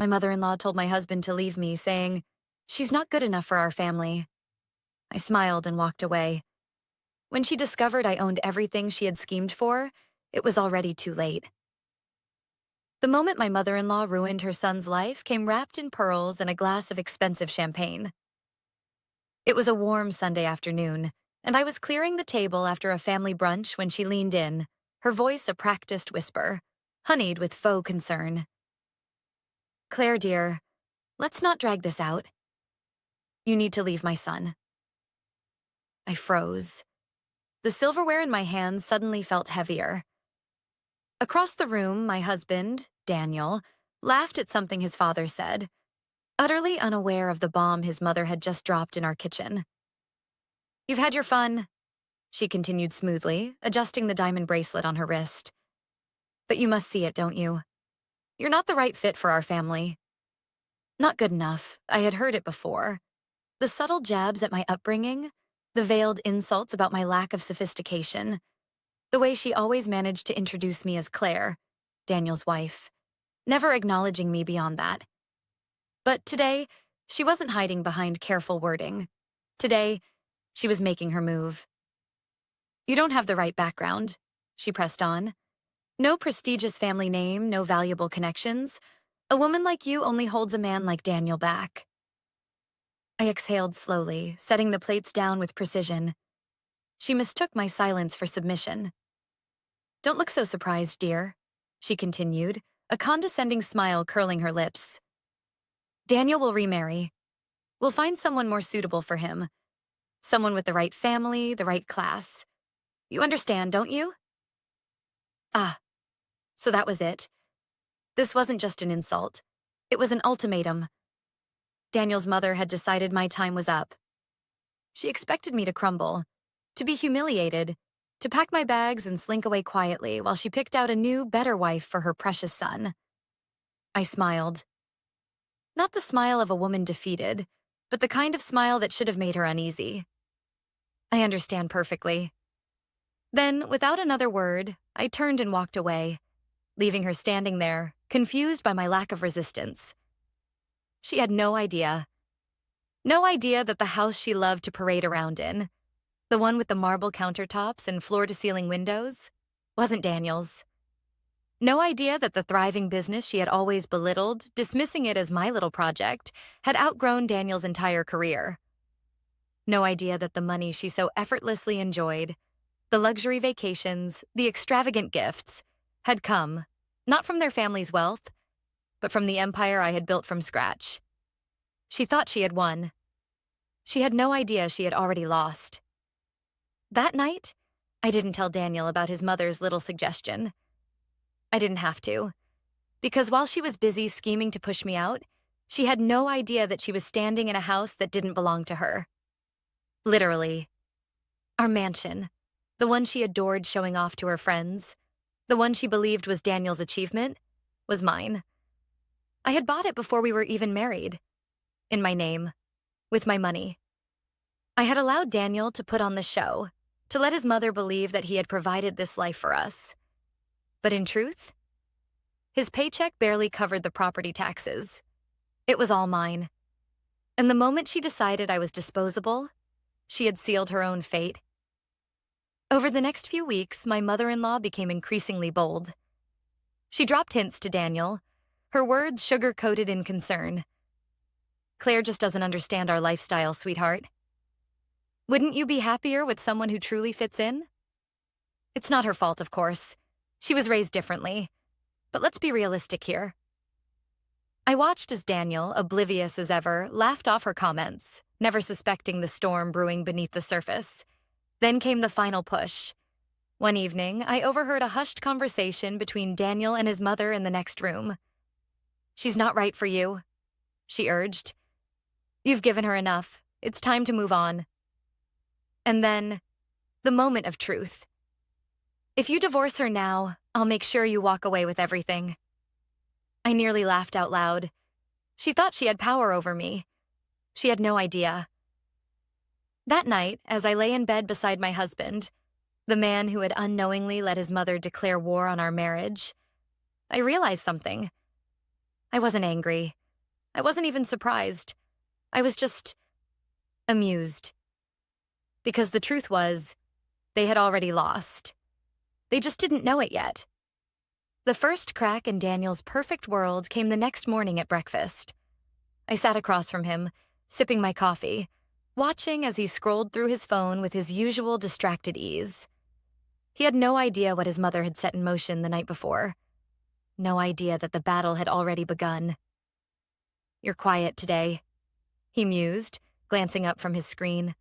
My mother-in-law told my husband to leave me, saying, "She's not good enough for our family." I smiled and walked away. When she discovered I owned everything she had schemed for, it was already too late. The moment my mother-in-law ruined her son's life came wrapped in pearls and a glass of expensive champagne. It was a warm Sunday afternoon, and I was clearing the table after a family brunch when she leaned in, her voice a practiced whisper, honeyed with faux concern. "Claire, dear, let's not drag this out. You need to leave my son." I froze. The silverware in my hands suddenly felt heavier. Across the room, my husband, Daniel, laughed at something his father said, utterly unaware of the bomb his mother had just dropped in our kitchen. "You've had your fun," she continued smoothly, adjusting the diamond bracelet on her wrist. "But you must see it, don't you? You're not the right fit for our family." Not good enough. I had heard it before. The subtle jabs at my upbringing, the veiled insults about my lack of sophistication, the way she always managed to introduce me as Claire, Daniel's wife, never acknowledging me beyond that. But today, she wasn't hiding behind careful wording. Today, she was making her move. "You don't have the right background," she pressed on. "No prestigious family name, no valuable connections. A woman like you only holds a man like Daniel back." I exhaled slowly, setting the plates down with precision. She mistook my silence for submission. "Don't look so surprised, dear," she continued, a condescending smile curling her lips. "Daniel will remarry. We'll find someone more suitable for him. Someone with the right family, the right class. You understand, don't you?" Ah, so that was it. This wasn't just an insult. It was an ultimatum. Daniel's mother had decided my time was up. She expected me to crumble, to be humiliated, to pack my bags and slink away quietly while she picked out a new, better wife for her precious son. I smiled. Not the smile of a woman defeated, but the kind of smile that should have made her uneasy. "I understand perfectly." Then, without another word, I turned and walked away, leaving her standing there, confused by my lack of resistance. She had no idea. No idea that the house she loved to parade around in, the one with the marble countertops and floor-to-ceiling windows, wasn't Daniel's. No idea that the thriving business she had always belittled, dismissing it as my little project, had outgrown Daniel's entire career. No idea that the money she so effortlessly enjoyed, the luxury vacations, the extravagant gifts, had come, not from their family's wealth, but from the empire I had built from scratch. She thought she had won. She had no idea she had already lost. That night, I didn't tell Daniel about his mother's little suggestion. I didn't have to, because while she was busy scheming to push me out, she had no idea that she was standing in a house that didn't belong to her. Literally. Our mansion, the one she adored showing off to her friends, the one she believed was Daniel's achievement, was mine. I had bought it before we were even married. In my name. With my money. I had allowed Daniel to put on the show, to let his mother believe that he had provided this life for us. But in truth, his paycheck barely covered the property taxes. It was all mine. And the moment she decided I was disposable, she had sealed her own fate. Over the next few weeks, my mother-in-law became increasingly bold. She dropped hints to Daniel, her words sugar-coated in concern. "Claire just doesn't understand our lifestyle, sweetheart. Wouldn't you be happier with someone who truly fits in?" It's not her fault, of course. She was raised differently. But let's be realistic here. I watched as Daniel, oblivious as ever, laughed off her comments, never suspecting the storm brewing beneath the surface. Then came the final push. One evening, I overheard a hushed conversation between Daniel and his mother in the next room. "She's not right for you," she urged. "You've given her enough. It's time to move on." And then, the moment of truth. "If you divorce her now, I'll make sure you walk away with everything." I nearly laughed out loud. She thought she had power over me. She had no idea. That night, as I lay in bed beside my husband, the man who had unknowingly let his mother declare war on our marriage, I realized something. I wasn't angry. I wasn't even surprised. I was just amused. Because the truth was, they had already lost. They just didn't know it yet. The first crack in Daniel's perfect world came the next morning at breakfast. I sat across from him, sipping my coffee, watching as he scrolled through his phone with his usual distracted ease. He had no idea what his mother had set in motion the night before. No idea that the battle had already begun. "You're quiet today," he mused, glancing up from his screen.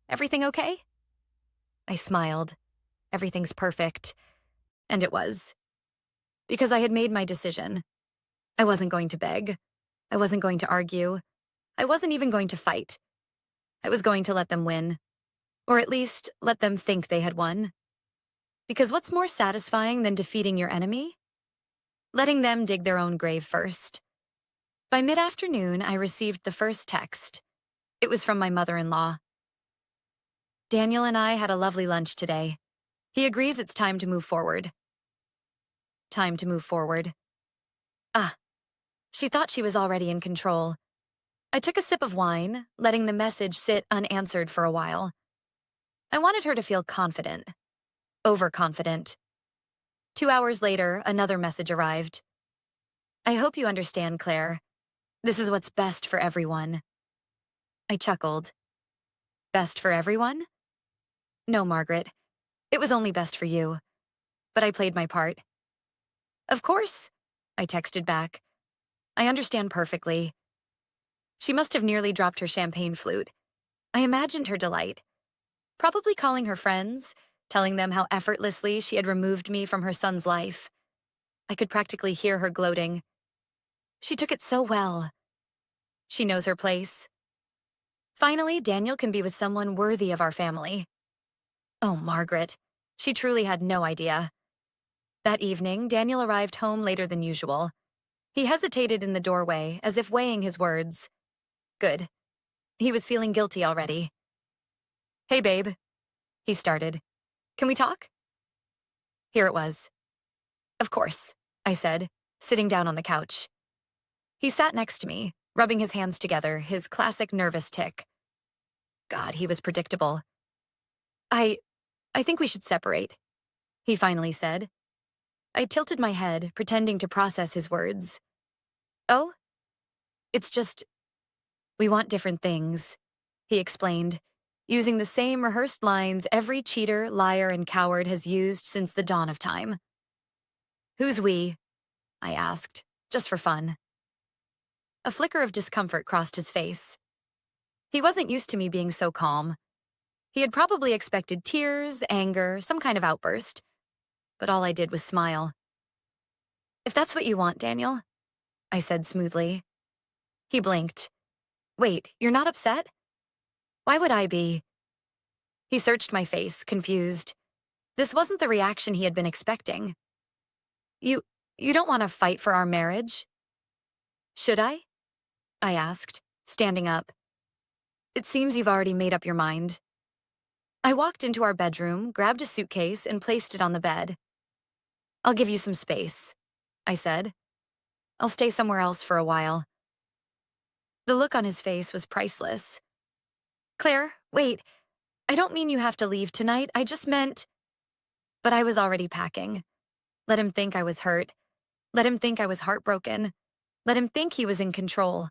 "Everything okay?" I smiled. Everything's perfect. And it was. Because I had made my decision. I wasn't going to beg. I wasn't going to argue. I wasn't even going to fight. I was going to let them win. Or at least, let them think they had won. Because what's more satisfying than defeating your enemy? Letting them dig their own grave first. By mid-afternoon, I received the first text. It was from my mother-in-law. "Daniel and I had a lovely lunch today. He agrees it's time to move forward." Time to move forward. Ah, she thought she was already in control. I took a sip of wine, letting the message sit unanswered for a while. I wanted her to feel confident. Overconfident. 2 hours later, another message arrived. "I hope you understand, Claire. This is what's best for everyone." I chuckled. Best for everyone? No, Margaret. It was only best for you. But I played my part. "Of course," I texted back. "I understand perfectly." She must have nearly dropped her champagne flute. I imagined her delight. Probably calling her friends, telling them how effortlessly she had removed me from her son's life. I could practically hear her gloating. She took it so well. She knows her place. Finally, Daniel can be with someone worthy of our family. Oh, Margaret. She truly had no idea. That evening, Daniel arrived home later than usual. He hesitated in the doorway, as if weighing his words. Good. He was feeling guilty already. "Hey, babe," he started. "Can we talk?" Here it was. "Of course," I said, sitting down on the couch. He sat next to me, rubbing his hands together, his classic nervous tic. God, he was predictable. I think we should separate," he finally said. I tilted my head, pretending to process his words. "Oh? It's just, we want different things," he explained, using the same rehearsed lines every cheater, liar, and coward has used since the dawn of time. "Who's we?" I asked, just for fun. A flicker of discomfort crossed his face. He wasn't used to me being so calm. He had probably expected tears, anger, some kind of outburst. But all I did was smile. "If that's what you want, Daniel," I said smoothly. He blinked. "Wait, you're not upset? Why would I be?" He searched my face, confused. This wasn't the reaction he had been expecting. You don't want to fight for our marriage?" "Should I?" I asked, standing up. "It seems you've already made up your mind." I walked into our bedroom, grabbed a suitcase, and placed it on the bed. "I'll give you some space," I said. "I'll stay somewhere else for a while." The look on his face was priceless. "Claire, wait. I don't mean you have to leave tonight. I just meant—" But I was already packing. Let him think I was hurt. Let him think I was heartbroken. Let him think he was in control.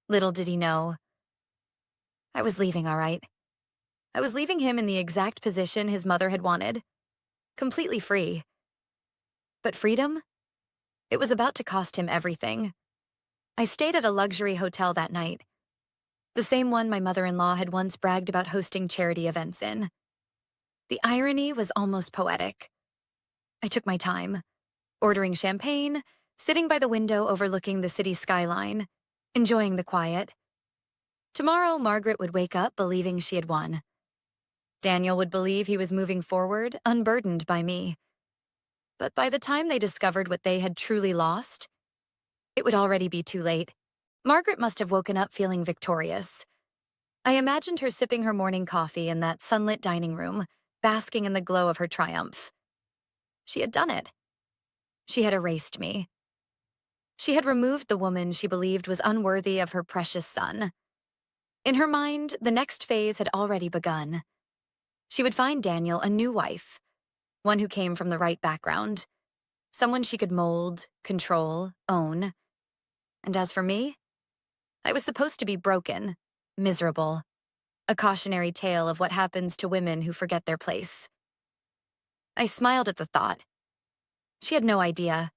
Little did he know. I was leaving, all right. I was leaving him in the exact position his mother had wanted. Completely free. But freedom? It was about to cost him everything. I stayed at a luxury hotel that night. The same one my mother-in-law had once bragged about hosting charity events in. The irony was almost poetic. I took my time, ordering champagne, sitting by the window overlooking the city skyline, enjoying the quiet. Tomorrow, Margaret would wake up believing she had won. Daniel would believe he was moving forward, unburdened by me. But by the time they discovered what they had truly lost, it would already be too late. Margaret must have woken up feeling victorious. I imagined her sipping her morning coffee in that sunlit dining room, basking in the glow of her triumph. She had done it. She had erased me. She had removed the woman she believed was unworthy of her precious son. In her mind, the next phase had already begun. She would find Daniel a new wife, one who came from the right background, someone she could mold, control, own. And as for me, I was supposed to be broken, miserable, a cautionary tale of what happens to women who forget their place. I smiled at the thought. She had no idea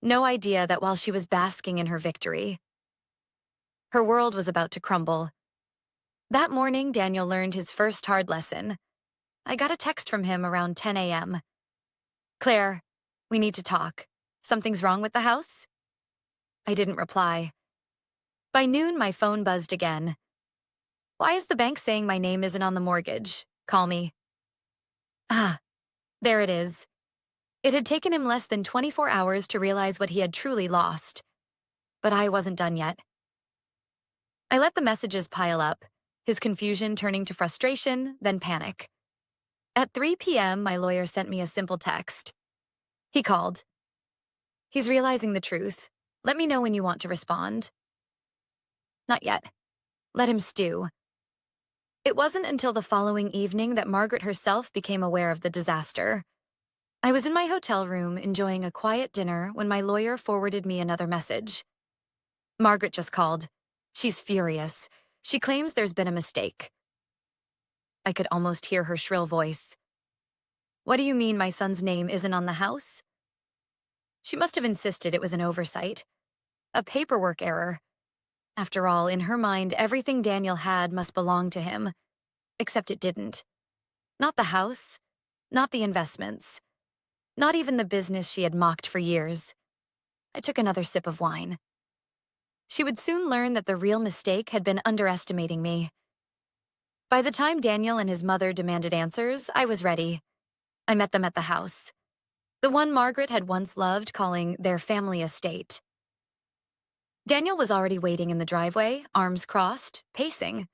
that while she was basking in her victory, her world was about to crumble. That morning, Daniel learned his first hard lesson. I got a text from him around 10 a.m. "Claire, we need to talk. Something's wrong with the house?" I didn't reply. By noon, my phone buzzed again. "Why is the bank saying my name isn't on the mortgage? Call me." Ah, there it is. It had taken him less than 24 hours to realize what he had truly lost. But I wasn't done yet. I let the messages pile up, his confusion turning to frustration, then panic. At 3 p.m., my lawyer sent me a simple text. He called. "He's realizing the truth. Let me know when you want to respond." Not yet. Let him stew. It wasn't until the following evening that Margaret herself became aware of the disaster. I was in my hotel room enjoying a quiet dinner when my lawyer forwarded me another message. "Margaret just called. She's furious. She claims there's been a mistake." I could almost hear her shrill voice. "What do you mean my son's name isn't on the house?" She must have insisted it was an oversight, a paperwork error. After all, in her mind, everything Daniel had must belong to him, except it didn't. Not the house, not the investments, not even the business she had mocked for years. I took another sip of wine. She would soon learn that the real mistake had been underestimating me. By the time Daniel and his mother demanded answers, I was ready. I met them at the house, the one Margaret had once loved calling their family estate. Daniel was already waiting in the driveway, arms crossed, pacing.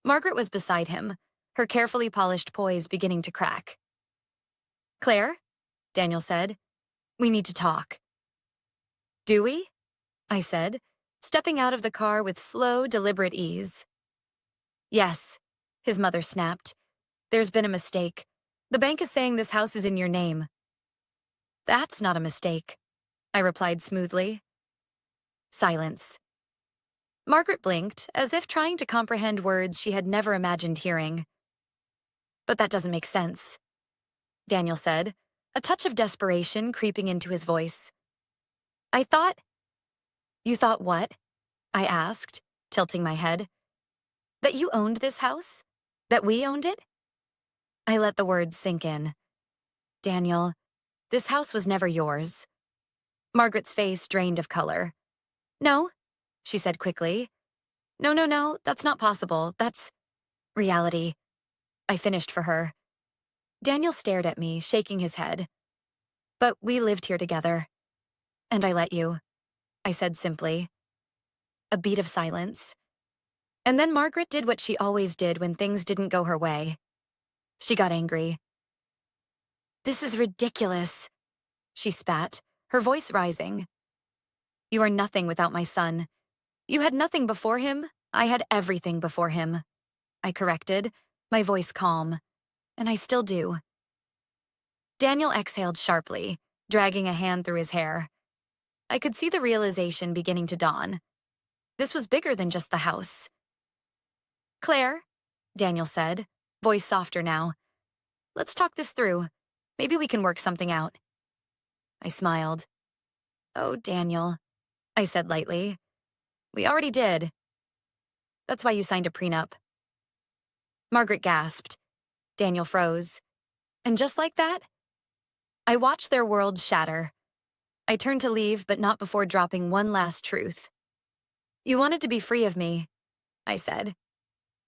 Margaret was beside him, her carefully polished poise beginning to crack. "Claire," Daniel said, "we need to talk." "Do we?" I said, stepping out of the car with slow, deliberate ease. "Yes," his mother snapped. "There's been a mistake. The bank is saying this house is in your name." "That's not a mistake," I replied smoothly. Silence. Margaret blinked, as if trying to comprehend words she had never imagined hearing. "But that doesn't make sense," Daniel said, a touch of desperation creeping into his voice. "I thought—" "You thought what?" I asked, tilting my head. "That you owned this house? That we owned it?" I let the words sink in. "Daniel, this house was never yours." Margaret's face drained of color. "No," she said quickly. No, that's not possible. That's reality." I finished for her. Daniel stared at me, shaking his head. "But we lived here together. And I let you," I said simply. A beat of silence. And then Margaret did what she always did when things didn't go her way. She got angry. "This is ridiculous," she spat, her voice rising. "You are nothing without my son. You had nothing before him. I had everything before him," I corrected, my voice calm. "And I still do." Daniel exhaled sharply, dragging a hand through his hair. I could see the realization beginning to dawn. This was bigger than just the house. "Claire," Daniel said, voice softer now. "Let's talk this through. Maybe we can work something out." I smiled. "Oh, Daniel," I said lightly. "We already did. That's why you signed a prenup." Margaret gasped. Daniel froze. And just like that, I watched their world shatter. I turned to leave, but not before dropping one last truth. "You wanted to be free of me," I said.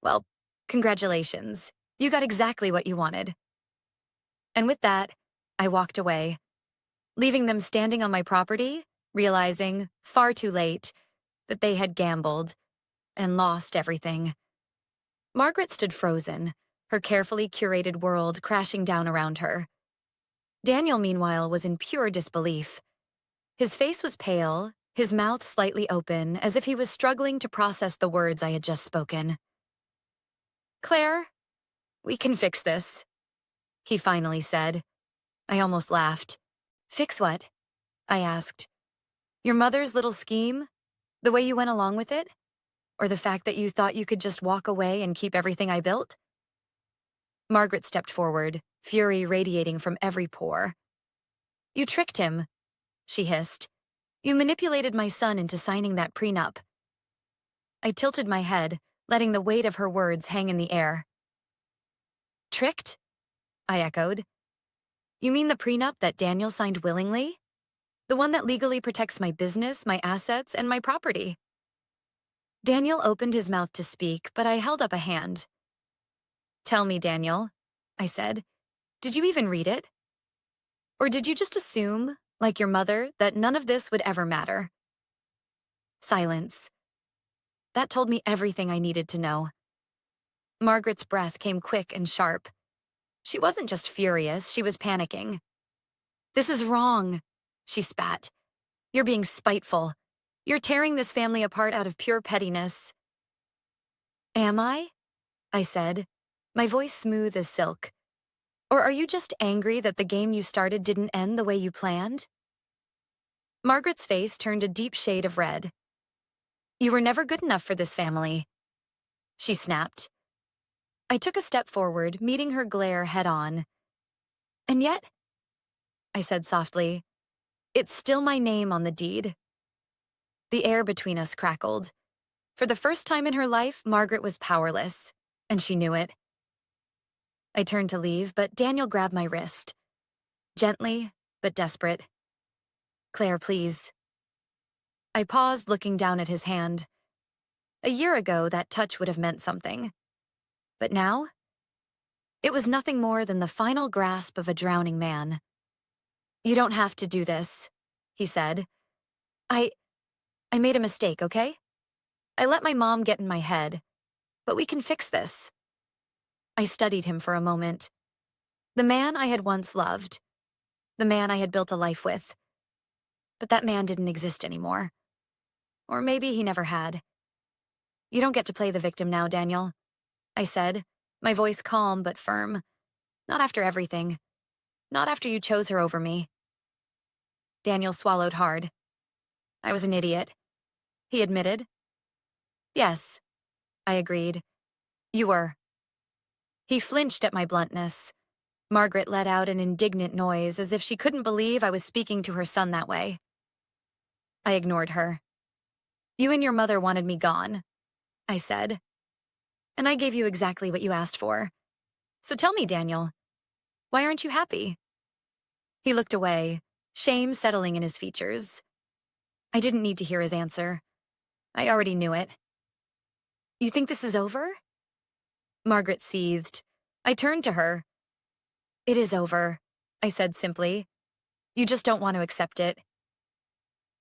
"Well, congratulations. You got exactly what you wanted." And with that, I walked away, leaving them standing on my property, realizing, far too late, that they had gambled and lost everything. Margaret stood frozen, her carefully curated world crashing down around her. Daniel, meanwhile, was in pure disbelief. His face was pale, his mouth slightly open, as if he was struggling to process the words I had just spoken. "Claire, we can fix this," he finally said. I almost laughed. "Fix what?" I asked. "Your mother's little scheme? The way you went along with it? Or the fact that you thought you could just walk away and keep everything I built?" Margaret stepped forward, fury radiating from every pore. "You tricked him," she hissed. "You manipulated my son into signing that prenup." I tilted my head, letting the weight of her words hang in the air. "Tricked?" I echoed. "You mean the prenup that Daniel signed willingly? The one that legally protects my business, my assets, and my property?" Daniel opened his mouth to speak, but I held up a hand. "Tell me, Daniel," I said, "did you even read it? Or did you just assume, like your mother, that none of this would ever matter?" Silence. That told me everything I needed to know. Margaret's breath came quick and sharp. She wasn't just furious, she was panicking. "This is wrong," she spat. "You're being spiteful. You're tearing this family apart out of pure pettiness." "Am I?" I said, my voice smooth as silk. "Or are you just angry that the game you started didn't end the way you planned?" Margaret's face turned a deep shade of red. "You were never good enough for this family," she snapped. I took a step forward, meeting her glare head-on. "And yet," I said softly, "it's still my name on the deed." The air between us crackled. For the first time in her life, Margaret was powerless, and she knew it. I turned to leave, but Daniel grabbed my wrist. Gently, but desperate. "Claire, please." I paused, looking down at his hand. A year ago, that touch would have meant something. But now? It was nothing more than the final grasp of a drowning man. "You don't have to do this," he said. I made a mistake, okay? I let my mom get in my head. But we can fix this." I studied him for a moment. The man I had once loved. The man I had built a life with. But that man didn't exist anymore. Or maybe he never had. "You don't get to play the victim now, Daniel," I said, my voice calm but firm. "Not after everything. Not after you chose her over me." Daniel swallowed hard. "I was an idiot," he admitted. "Yes," I agreed. "You were." He flinched at my bluntness. Margaret let out an indignant noise, as if she couldn't believe I was speaking to her son that way. I ignored her. "You and your mother wanted me gone," I said. "And I gave you exactly what you asked for. So tell me, Daniel, why aren't you happy?" He looked away, shame settling in his features. I didn't need to hear his answer. I already knew it. "You think this is over?" Margaret seethed. I turned to her. "It is over," I said simply. "You just don't want to accept it."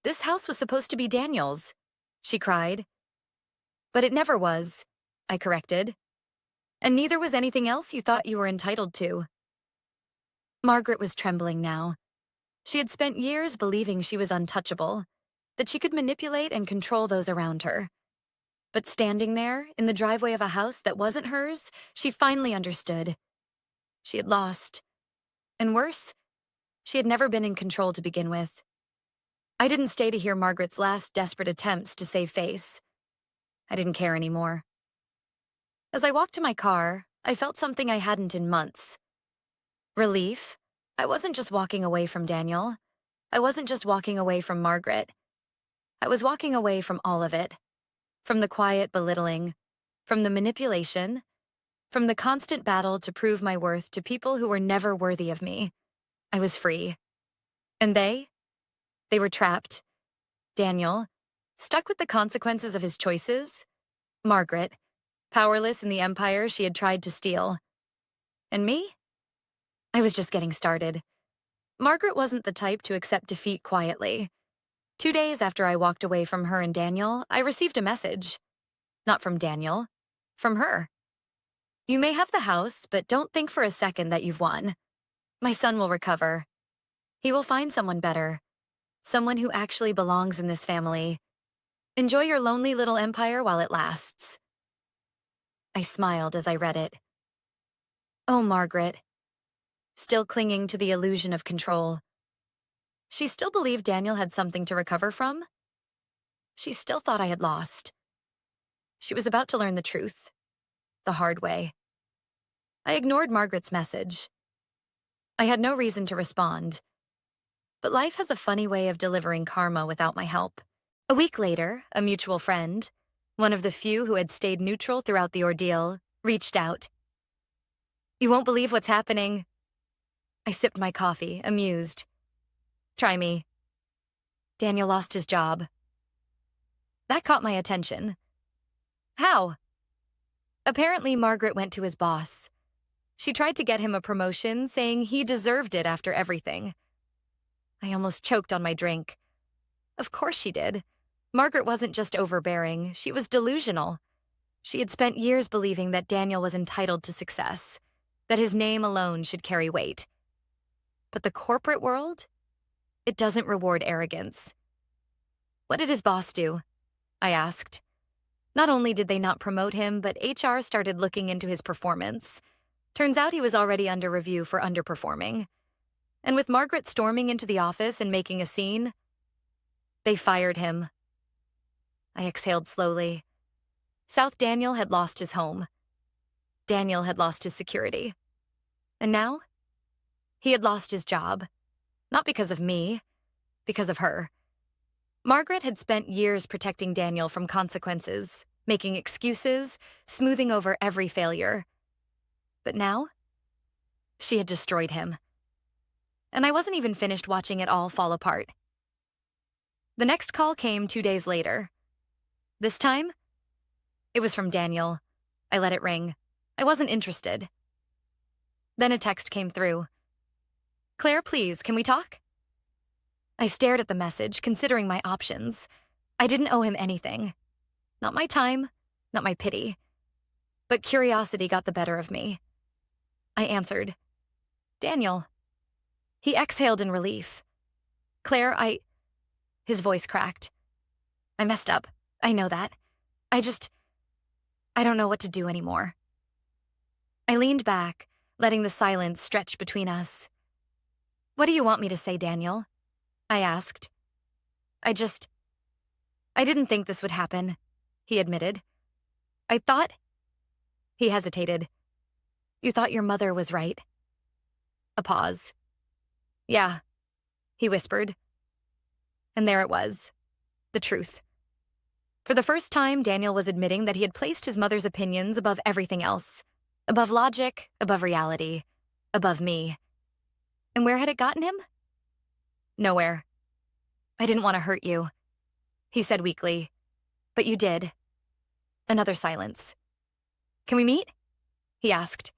"This house was supposed to be Daniel's," she cried. "But it never was," I corrected. "And neither was anything else you thought you were entitled to." Margaret was trembling now. She had spent years believing she was untouchable, that she could manipulate and control those around her. But standing there, in the driveway of a house that wasn't hers, she finally understood. She had lost. And worse, she had never been in control to begin with. I didn't stay to hear Margaret's last desperate attempts to save face. I didn't care anymore. As I walked to my car, I felt something I hadn't in months. Relief. I wasn't just walking away from Daniel. I wasn't just walking away from Margaret. I was walking away from all of it. From the quiet belittling, from the manipulation, from the constant battle to prove my worth to people who were never worthy of me. I was free. And they were trapped. Daniel, stuck with the consequences of his choices. Margaret, powerless in the empire she had tried to steal. And me? I was just getting started. Margaret wasn't the type to accept defeat quietly. 2 days after I walked away from her and Daniel, I received a message. Not from Daniel, from her. "You may have the house, but don't think for a second that you've won. My son will recover. He will find someone better. Someone who actually belongs in this family. Enjoy your lonely little empire while it lasts. I smiled as I read it. Oh, Margaret. Still clinging to the illusion of control. She still believed Daniel had something to recover from. She still thought I had lost. She was about to learn the truth. The hard way. I ignored Margaret's message. I had no reason to respond. But life has a funny way of delivering karma without my help. A week later, a mutual friend, one of the few who had stayed neutral throughout the ordeal, reached out. You won't believe what's happening. I sipped my coffee, amused. Try me. Daniel lost his job. That caught my attention. How? Apparently, Margaret went to his boss. She tried to get him a promotion, saying he deserved it after everything. I almost choked on my drink. Of course she did. Margaret wasn't just overbearing, she was delusional. She had spent years believing that Daniel was entitled to success, that his name alone should carry weight. But the corporate world? It doesn't reward arrogance. What did his boss do? I asked. Not only did they not promote him, but HR started looking into his performance. Turns out he was already under review for underperforming. And with Margaret storming into the office and making a scene, they fired him. I exhaled slowly. South Daniel had lost his home. Daniel had lost his security. And now? He had lost his job. Not because of me, because of her. Margaret had spent years protecting Daniel from consequences, making excuses, smoothing over every failure. But now, she had destroyed him. And I wasn't even finished watching it all fall apart. The next call came 2 days later. This time, it was from Daniel. I let it ring. I wasn't interested. Then a text came through. Claire, please, can we talk? I stared at the message, considering my options. I didn't owe him anything. Not my time, not my pity. But curiosity got the better of me. I answered, Daniel. He exhaled in relief. Claire, His voice cracked. I messed up. I know that. I don't know what to do anymore. I leaned back, letting the silence stretch between us. What do you want me to say, Daniel? I asked. I didn't think this would happen, he admitted. I thought... He hesitated. You thought your mother was right. A pause. Yeah, he whispered. And there it was. The truth. For the first time, Daniel was admitting that he had placed his mother's opinions above everything else. Above logic, above reality, above me. And where had it gotten him? Nowhere. I didn't want to hurt you, he said weakly. But you did. Another silence. Can we meet? He asked.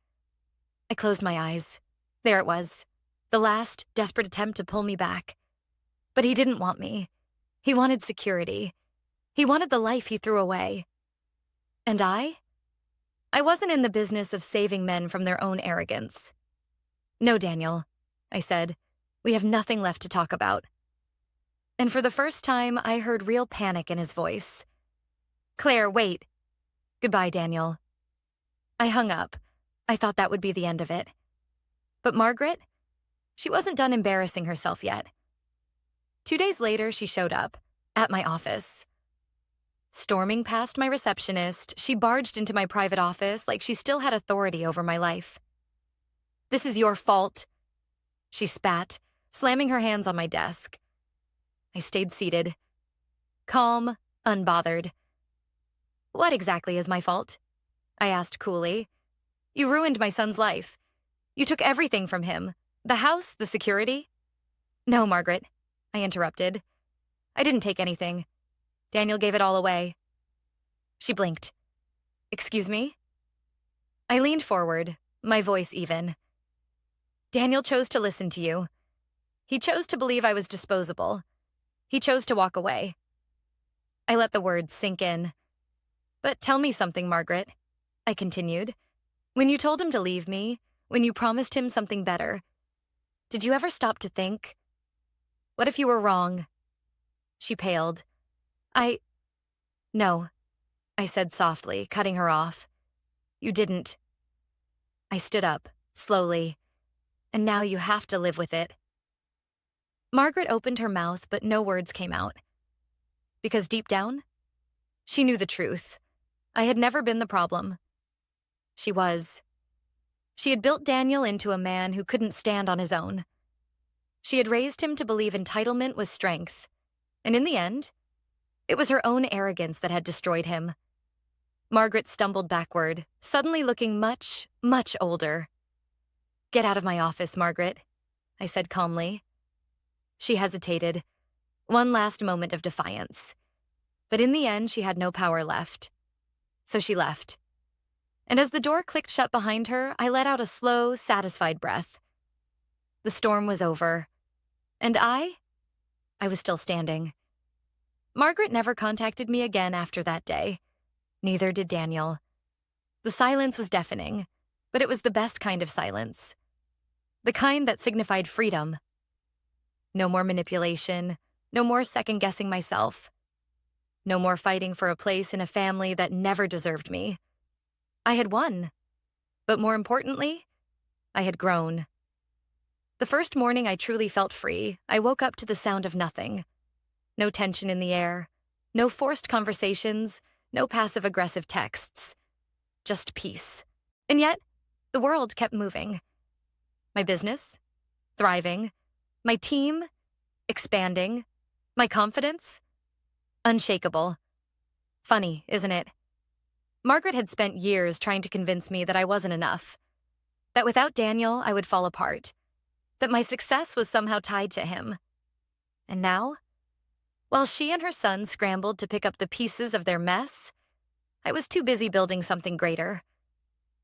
I closed my eyes. There it was. The last, desperate attempt to pull me back. But he didn't want me. He wanted security. He wanted the life he threw away. And I wasn't in the business of saving men from their own arrogance. No, Daniel, I said. We have nothing left to talk about. And for the first time, I heard real panic in his voice. Claire, wait. Goodbye, Daniel. I hung up. I thought that would be the end of it. But Margaret? She wasn't done embarrassing herself yet. 2 days later, she showed up, at my office. Storming past my receptionist, she barged into my private office like she still had authority over my life. This is your fault, she spat, slamming her hands on my desk. I stayed seated, calm, unbothered. What exactly is my fault? I asked coolly. You ruined my son's life. You took everything from him. The house, the security. No, Margaret, I interrupted. I didn't take anything. Daniel gave it all away. She blinked. Excuse me? I leaned forward, my voice even. Daniel chose to listen to you. He chose to believe I was disposable. He chose to walk away. I let the words sink in. But tell me something, Margaret, I continued. When you told him to leave me, when you promised him something better, did you ever stop to think? What if you were wrong? She paled. No, I said softly, cutting her off. You didn't. I stood up, slowly. And now you have to live with it. Margaret opened her mouth, but no words came out. Because deep down, she knew the truth. I had never been the problem. She was. She had built Daniel into a man who couldn't stand on his own. She had raised him to believe entitlement was strength. And in the end, it was her own arrogance that had destroyed him. Margaret stumbled backward, suddenly looking much, much older. Get out of my office, Margaret, I said calmly. She hesitated. One last moment of defiance. But in the end, she had no power left. So she left. And as the door clicked shut behind her, I let out a slow, satisfied breath. The storm was over. And I was still standing. Margaret never contacted me again after that day. Neither did Daniel. The silence was deafening, but it was the best kind of silence. The kind that signified freedom. No more manipulation, no more second-guessing myself. No more fighting for a place in a family that never deserved me. I had won. But more importantly, I had grown. The first morning I truly felt free, I woke up to the sound of nothing. No tension in the air, no forced conversations, no passive-aggressive texts. Just peace. And yet, the world kept moving. My business, thriving. My team, expanding. My confidence, unshakable. Funny, isn't it? Margaret had spent years trying to convince me that I wasn't enough. That without Daniel, I would fall apart. That my success was somehow tied to him. And now, while she and her son scrambled to pick up the pieces of their mess, I was too busy building something greater.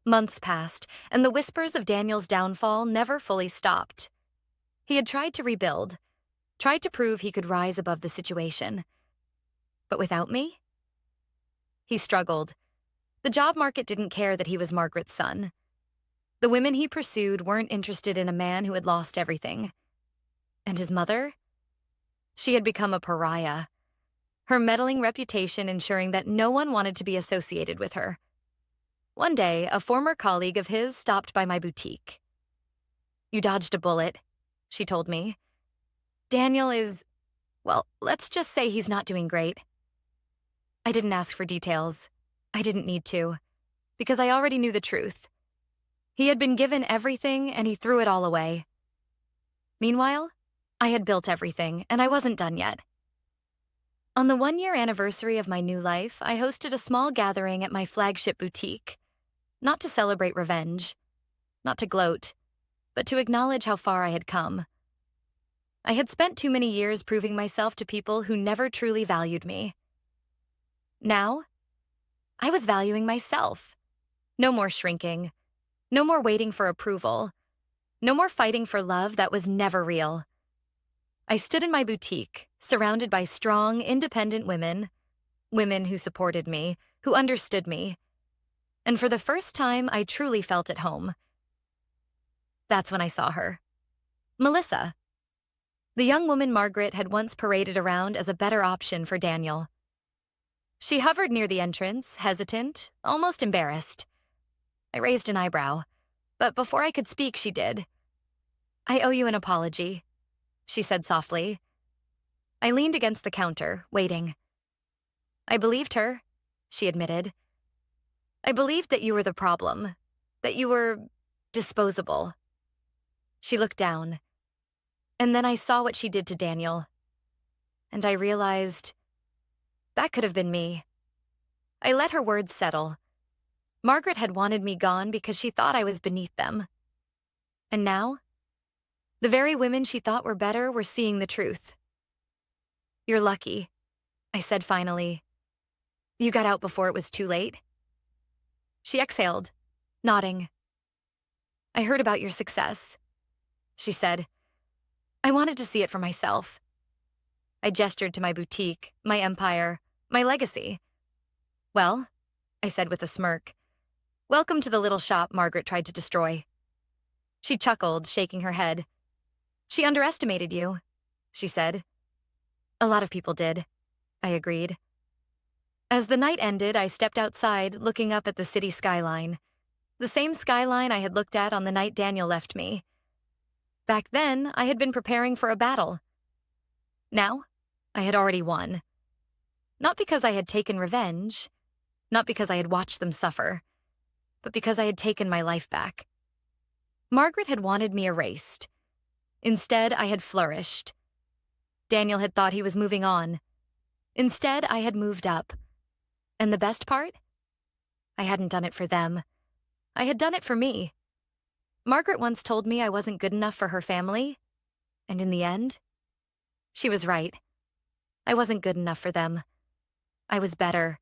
Months passed, and the whispers of Daniel's downfall never fully stopped. He had tried to rebuild, tried to prove he could rise above the situation. But without me? He struggled. The job market didn't care that he was Margaret's son. The women he pursued weren't interested in a man who had lost everything. And his mother? She had become a pariah. Her meddling reputation ensuring that no one wanted to be associated with her. One day, a former colleague of his stopped by my boutique. You dodged a bullet, she told me. Daniel is, well, let's just say he's not doing great. I didn't ask for details. I didn't need to, because I already knew the truth. He had been given everything, and he threw it all away. Meanwhile, I had built everything, and I wasn't done yet. On the 1-year anniversary of my new life, I hosted a small gathering at my flagship boutique. Not to celebrate revenge, not to gloat, but to acknowledge how far I had come. I had spent too many years proving myself to people who never truly valued me. Now, I was valuing myself. No more shrinking. No more waiting for approval. No more fighting for love that was never real. I stood in my boutique, surrounded by strong, independent women. Women who supported me, who understood me. And for the first time, I truly felt at home. That's when I saw her. Melissa. The young woman Margaret had once paraded around as a better option for Daniel. She hovered near the entrance, hesitant, almost embarrassed. I raised an eyebrow, but before I could speak, she did. I owe you an apology, she said softly. I leaned against the counter, waiting. I believed her, she admitted. I believed that you were the problem, that you were disposable. She looked down. And then I saw what she did to Daniel. And I realized that could have been me. I let her words settle. Margaret had wanted me gone because she thought I was beneath them. And now, the very women she thought were better were seeing the truth. You're lucky, I said finally. You got out before it was too late. She exhaled, nodding. I heard about your success, she said. I wanted to see it for myself. I gestured to my boutique, my empire, my legacy. Well, I said with a smirk, welcome to the little shop Margaret tried to destroy. She chuckled, shaking her head. She underestimated you, she said. A lot of people did, I agreed. As the night ended, I stepped outside, looking up at the city skyline. The same skyline I had looked at on the night Daniel left me. Back then, I had been preparing for a battle. Now, I had already won. Not because I had taken revenge, not because I had watched them suffer, but because I had taken my life back. Margaret had wanted me erased. Instead, I had flourished. Daniel had thought he was moving on. Instead, I had moved up. And the best part? I hadn't done it for them. I had done it for me. Margaret once told me I wasn't good enough for her family, and in the end, she was right. I wasn't good enough for them. I was better.